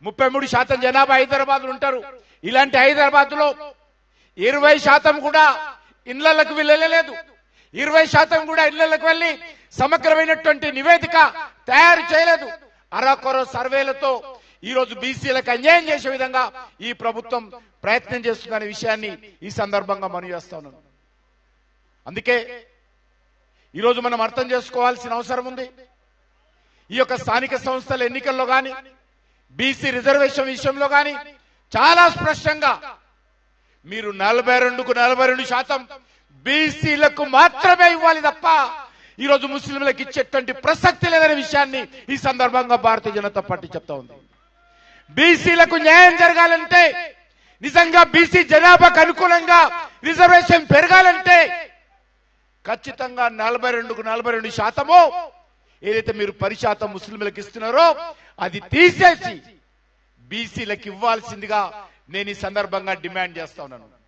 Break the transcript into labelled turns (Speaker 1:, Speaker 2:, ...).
Speaker 1: 33% జనాభా హైదరాబాద్ ఉంటారు. ఇలాంటి హైదరాబాద్ లో 20% కూడా ఇళ్లకు వెళ్ళలేదు. 20% కూడా ఇళ్లకు వెళ్ళి సమగ్రమైనటువంటి నివేదిక తయారు చేయలేదు. అరకొర సర్వేలతో ఈ రోజు బీసీలకు అన్యాయం చేసే విధంగా ఈ ప్రభుత్వం ప్రయత్నం చేస్తుందనే విషయాన్ని ఈ సందర్భంగా మనవి చేస్తా ఉన్నాను. అందుకే ఈరోజు మనం అర్థం చేసుకోవాల్సిన అవసరం ఉంది. ఈ యొక్క స్థానిక సంస్థల ఎన్నికల్లో కానీ బీసీ రిజర్వేషన్ విషయంలో కానీ చాలా స్పష్టంగా మీరు 42కు 42% బీసీలకు మాత్రమే ఇవ్వాలి తప్ప ఈరోజు ముస్లింలకు ఇచ్చేటువంటి ప్రసక్తి లేదనే విషయాన్ని ఈ సందర్భంగా భారతీయ జనతా పార్టీ చెప్తా ఉంది. బీసీలకు న్యాయం జరగాలంటే, నిజంగా బీసీ జనాభాకు అనుకూలంగా రిజర్వేషన్ పెరగాలంటే ఖచ్చితంగా 42కు 42% ఏదైతే మీరు 10% ముస్లింలకు ఇస్తున్నారో అది తీసేసి బీసీలకు ఇవ్వాల్సిందిగా నేను ఈ సందర్భంగా డిమాండ్ చేస్తా ఉన్నాను.